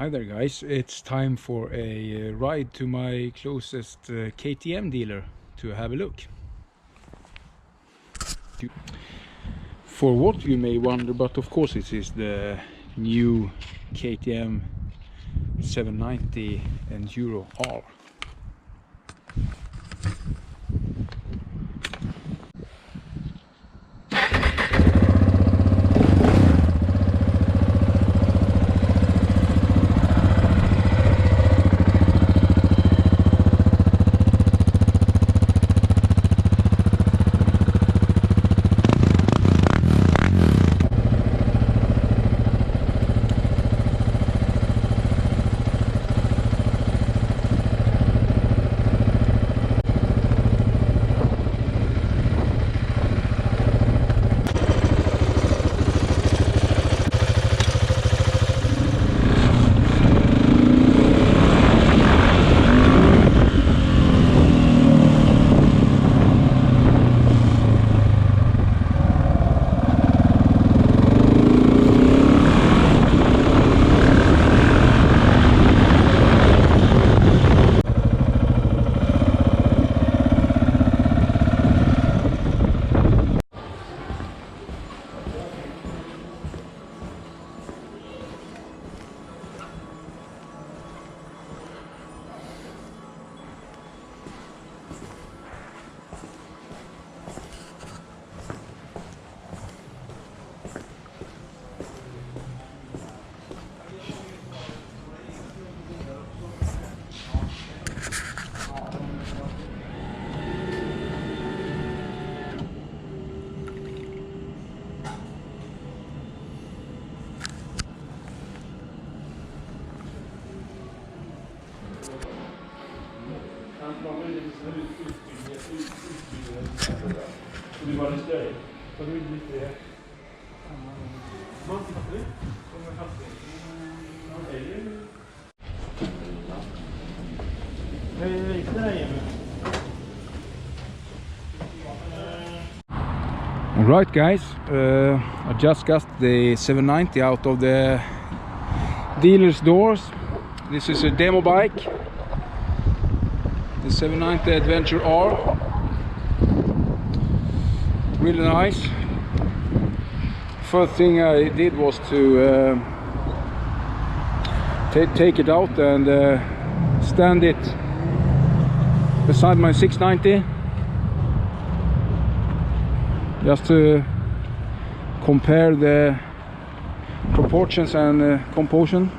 Hi there guys, it's time for a ride to my closest KTM dealer to have a look. For what you may wonder, but of course it is the new KTM 790 Enduro R. Alright guys, I just got the 790 out of the dealer's doors. This is a demo bike, the 790 Adv R. Really nice. First thing I did was to take it out and stand it beside my 690, just to compare the proportions and composition.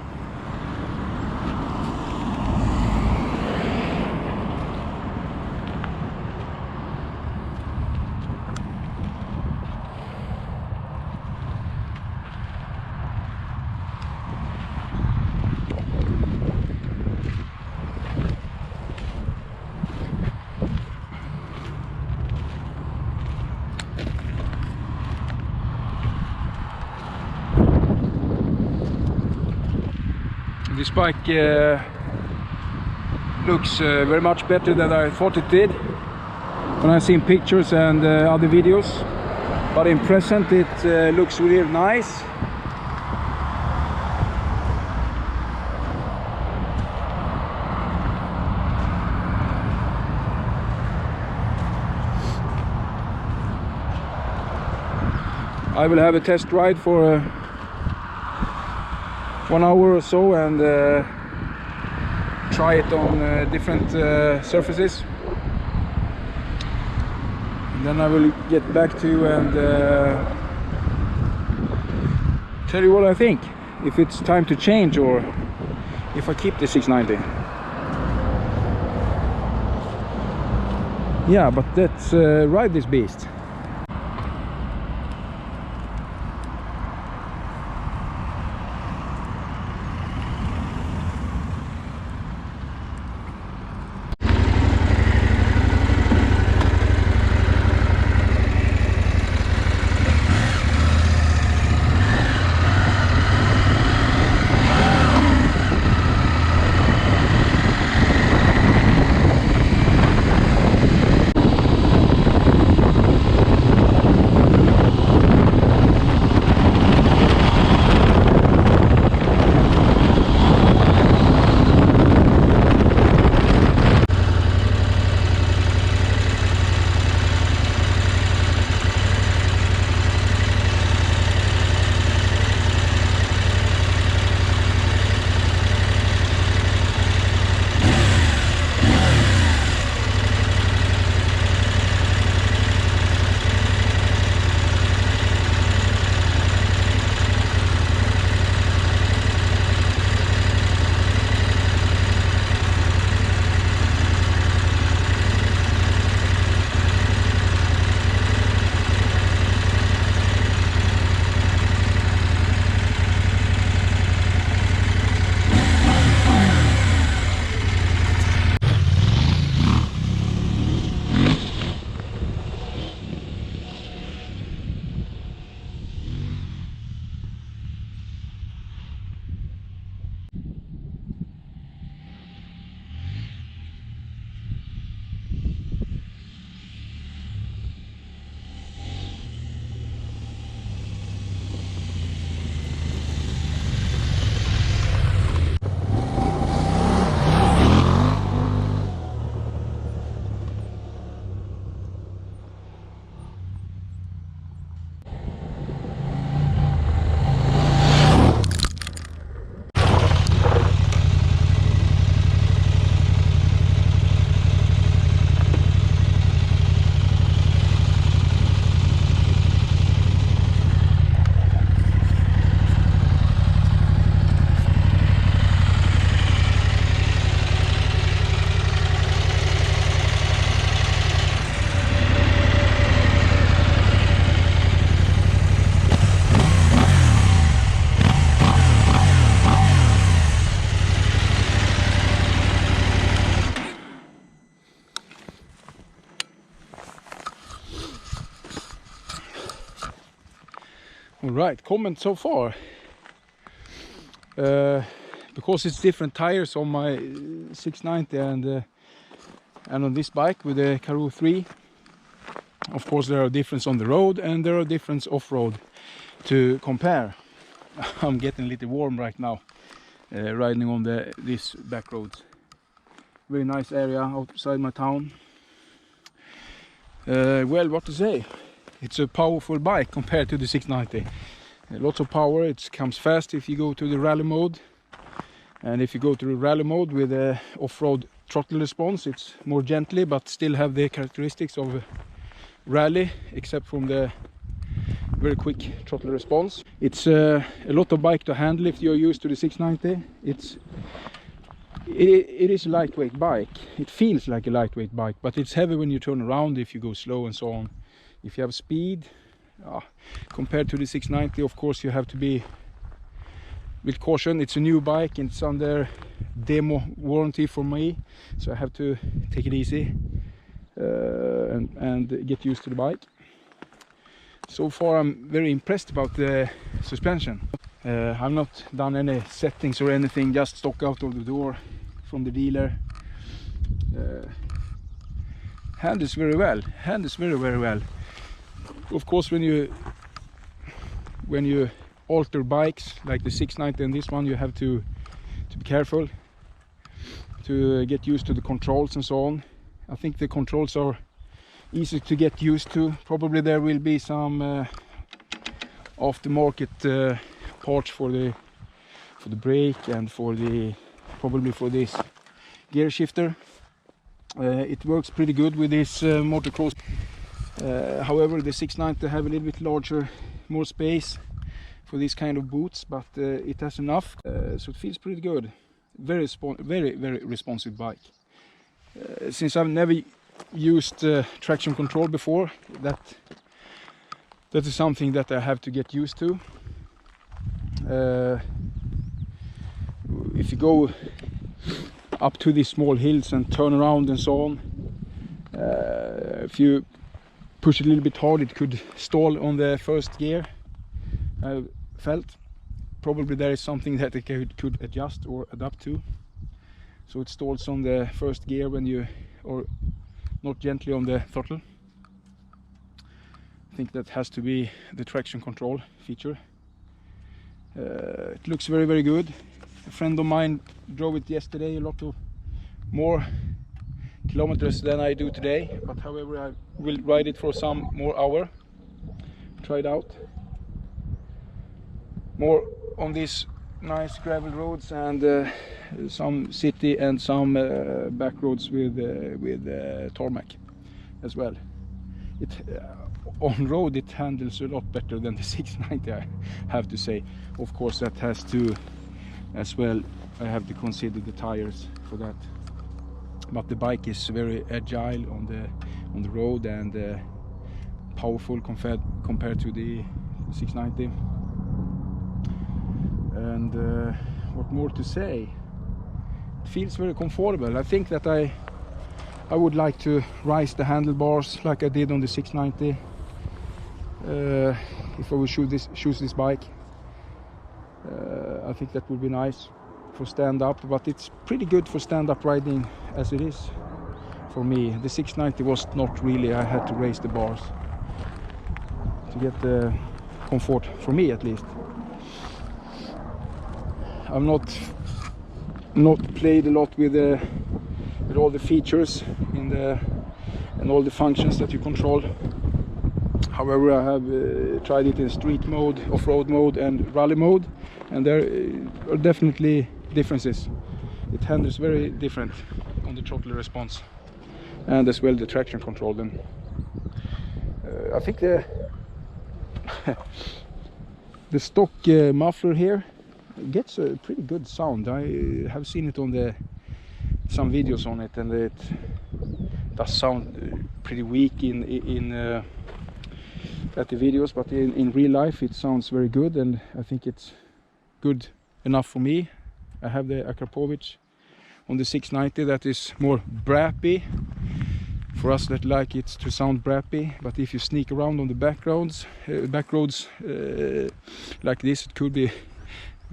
This bike looks very much better than I thought it did when I've seen pictures and other videos, but in present it looks really nice. I will have a test ride for 1 hour or so and try it on different surfaces, and then I will get back to you and tell you what I think, if it's time to change or if I keep the 690. Yeah, but let's ride this beast. All right, comment so far. Because it's different tires on my 690 and on this bike with the Karoo 3. Of course there are differences on the road and there are differences off-road to compare. I'm getting a little warm right now, riding on this back roads. Very nice area outside my town. Well, what to say? It's a powerful bike compared to the 690. Lots of power, it comes fast if you go to the rally mode. And if you go to the rally mode with a off-road throttle response, it's more gently but still have the characteristics of rally, except from the very quick throttle response. It's a lot of bike to handle if you're used to the 690. It is a lightweight bike. It feels like a lightweight bike, but it's heavy when you turn around if you go slow and so on. If you have speed, compared to the 690, of course you have to be with caution. It's a new bike and it's under demo warranty for me, so I have to take it easy and get used to the bike. So far I'm very impressed about the suspension. I've not done any settings or anything, just stock out of the door from the dealer. Handles very well, handles very well. Of course when you alter bikes like the 690 and this one, you have to be careful to get used to the controls and so on. I think the controls are easy to get used to. Probably there will be some aftermarket parts for the brake and probably for this gear shifter. It works pretty good with this motocross. However, the 690 have a little bit larger, more space for this kind of boots, but it has enough, so it feels pretty good. Very responsive bike. Since I've never used traction control before, that is something that I have to get used to. If you go up to these small hills and turn around and so on, if you push it a little bit hard, it could stall on the first gear. I felt probably there is something that it could adjust or adapt to, so it stalls on the first gear when you, or not gently on the throttle. I think that has to be the traction control feature. It looks very good. A friend of mine drove it yesterday, a lot of more kilometers than I do today, but however I will ride it for some more hour, try it out more on these nice gravel roads and some city and some back roads with tarmac as well. On road it handles a lot better than the 690, I have to say. Of course that has to as well, I have to consider the tires for that. But the bike is very agile on the road and powerful compared to the 690. And what more to say? It feels very comfortable. I think that I would like to raise the handlebars like I did on the 690 if I would choose this bike. I think that would be nice for stand-up, but it's pretty good for stand-up riding as it is for me. The 690 was not really, I had to raise the bars to get the comfort, for me at least. I've not played a lot with all the features and all the functions that you control. However, I have tried it in street mode, off-road mode and rally mode, and there are definitely differences. It handles very different on the throttle response and as well the traction control. Then I think the the stock muffler here gets a pretty good sound. I have seen it on some videos on it, and it does sound pretty weak at the videos, but in real life it sounds very good, and I think it's good enough for me. I have the Akrapovic on the 690 that is more brappy, For us that like it to sound brappy, but if you sneak around on the back roads like this, it could be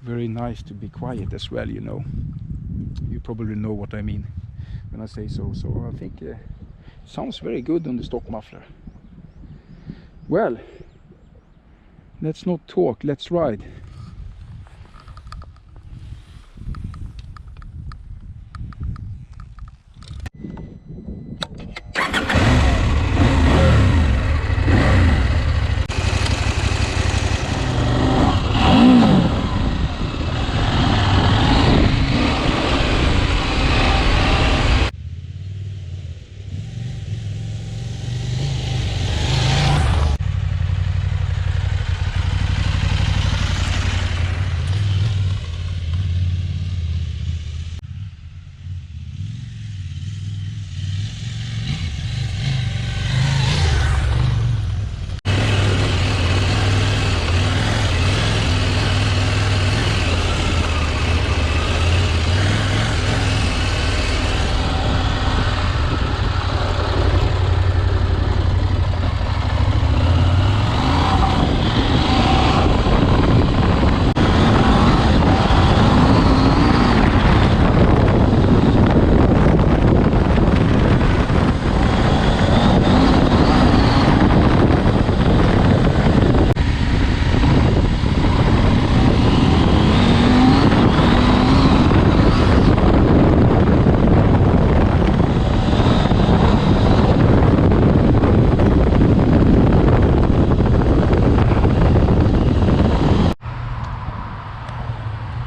very nice to be quiet as well, you know. You probably know what I mean when I say so. So I think it sounds very good on the stock muffler. Well, let's not talk, let's ride.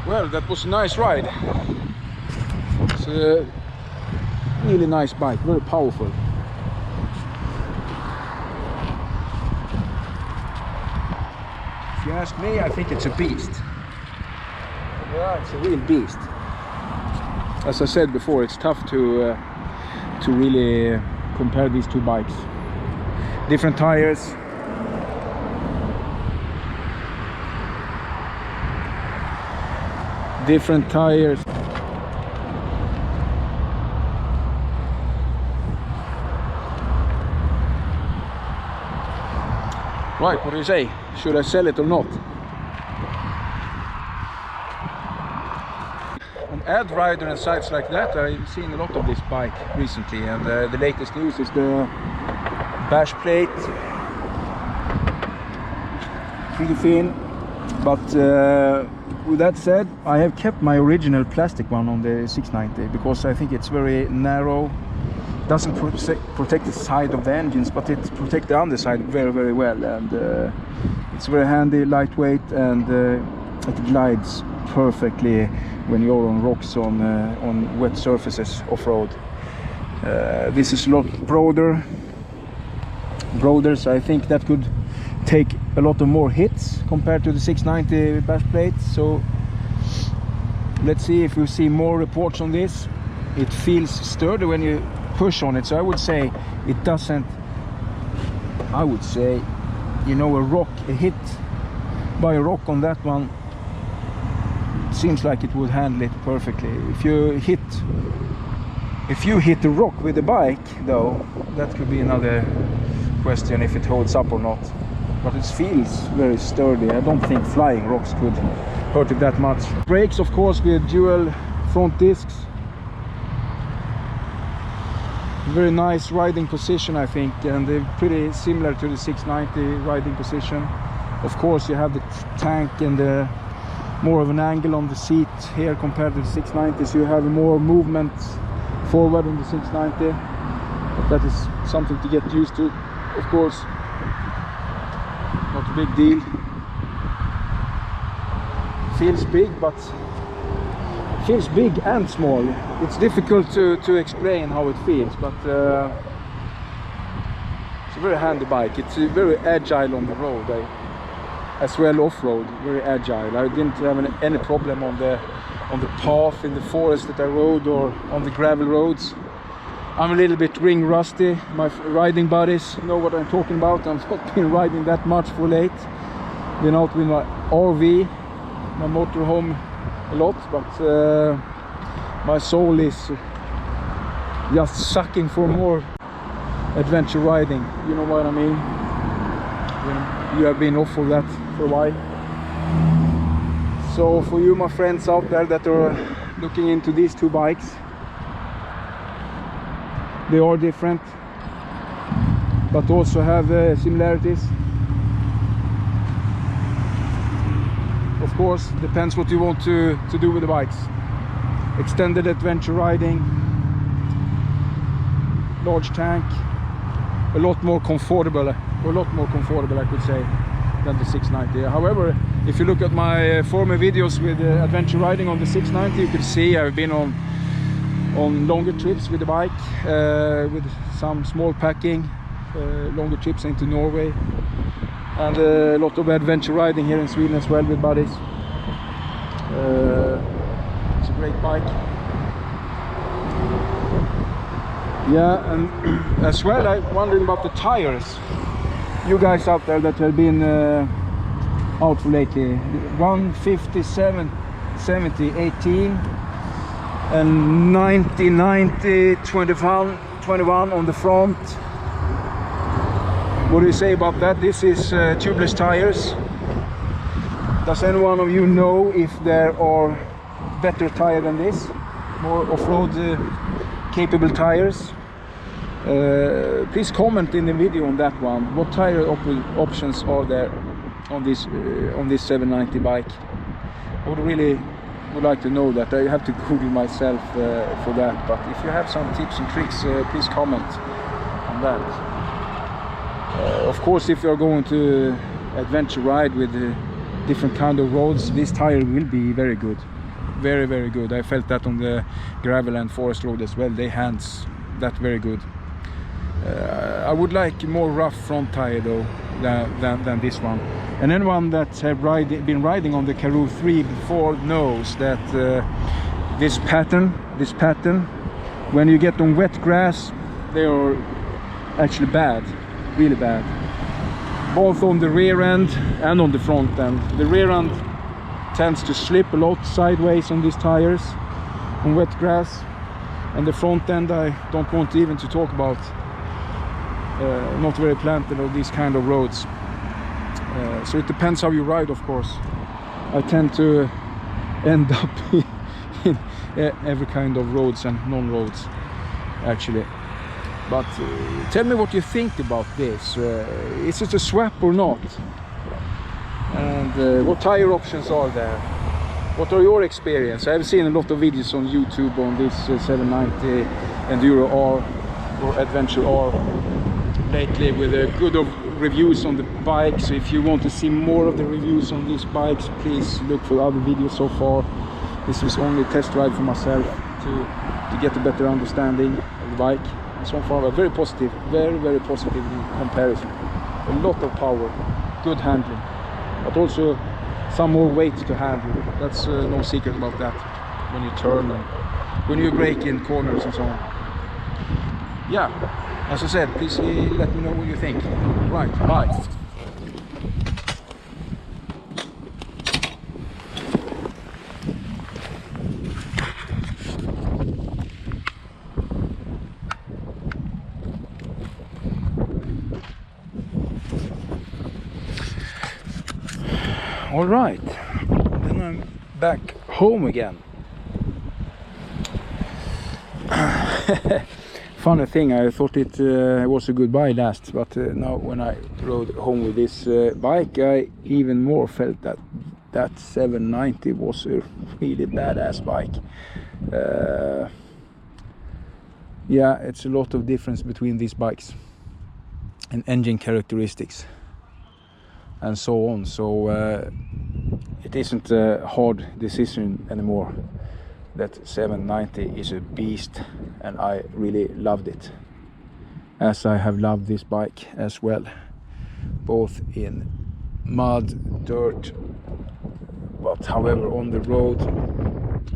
Well, that was a nice ride. It's a really nice bike, very powerful. If you ask me, I think it's a beast. Yeah, it's a real beast. As I said before, it's tough to really compare these two bikes. Different tires. Different tires. Right, what do you say? Should I sell it or not? On Adv Rider and sites like that, I've seen a lot of this bike recently, and the latest news is the bash plate. Pretty thin, but with that said, I have kept my original plastic one on the 690 because I think it's very narrow. Doesn't protect the side of the engines, but it protects the underside very, very well, and it's very handy, lightweight, and it glides perfectly when you're on rocks, on wet surfaces off-road. This is a lot broader, so I think that could take a lot of more hits compared to the 690 bash plate. So let's see if we see more reports on this. It feels sturdy when you push on it, so I would say it doesn't, I would say, you know, a hit by a rock on that one, it seems like it would handle it perfectly. If you hit the rock with the bike though, that could be another question if it holds up or not, but it feels very sturdy. I don't think flying rocks could hurt it that much. Brakes, of course, with dual front discs. Very nice riding position, I think, and they're pretty similar to the 690 riding position. Of course, you have the tank and more of an angle on the seat here compared to the 690, so you have more movement forward on the 690. But that is something to get used to, of course. Not a big deal. Feels big, but feels big and small. It's difficult to explain how it feels, but it's a very handy bike. It's very agile on the road, as well off-road. Very agile. I didn't have any problem on the path in the forest that I rode or on the gravel roads. I'm a little bit ring rusty. My riding buddies know what I'm talking about. I've not been riding that much for late. Been out with my RV, my motorhome, a lot, but my soul is just sucking for more adventure riding, you know what I mean, when you have been off of that for a while. So for you, my friends out there that are looking into these two bikes, they are different but also have similarities. Of course, depends what you want to do with the bikes. Extended adventure riding, large tank, a lot more comfortable I could say than the 690. However, if you look at my former videos with adventure riding on the 690, you can see I've been on longer trips with the bike, with some small packing, longer trips into Norway, and a lot of adventure riding here in Sweden as well with buddies. It's a great bike. Yeah, and as well I'm wondering about the tires. You guys out there that have been out for lately, 157, 70, 18 and 90, 90, 21 on the front. What do you say about that? This is tubeless tires. Does any one of you know if there are better tires than this? More off-road capable tires? Please comment in the video on that one. What tire options are there on this 790 bike? I would like to know that. I have to Google myself for that, but if you have some tips and tricks, please comment on that. Of course, if you're going to adventure ride with different kind of roads, this tire will be very good, very good. I felt that on the gravel and forest road as well. They hands that very good. I would like more rough front tire though than this one. And anyone that have been riding on the Karoo 3 before knows that this pattern, when you get on wet grass, they are actually bad, really bad, both on the rear end and on the front end. The rear end tends to slip a lot sideways on these tires on wet grass, and the front end I don't want even to talk about. Not very planted on these kind of roads. So it depends how you ride, of course. I tend to end up in every kind of roads and non-roads actually. But tell me what you think about this. Is it a swap or not? And what tire options are there? What are your experience? I've seen a lot of videos on YouTube on this 790 Enduro R or Adventure R lately with good reviews on the bike. So if you want to see more of the reviews on these bikes, please look for other videos so far. This was only a test ride for myself to get a better understanding of the bike. And so far, very positive, very positive in comparison. A lot of power, good handling, but also some more weight to handle. That's no secret about that when you turn and when you brake in corners and so on. Yeah, as I said, please let me know what you think. Right, bye. All right, then I'm back home again. Funny thing, I thought it was a goodbye last, but now when I rode home with this bike, I even more felt that 790 was a really badass bike. Yeah, it's a lot of difference between these bikes and engine characteristics and so on. So it isn't a hard decision anymore. That 790 is a beast, and I really loved it, as I have loved this bike as well, both in mud, dirt, but however on the road,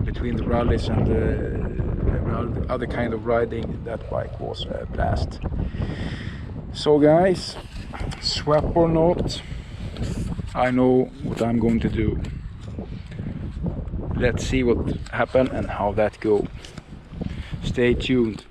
between the rallies and the other kind of riding, that bike was a blast. So guys, swap or not, I know what I'm going to do. Let's see what happens and how that goes. Stay tuned.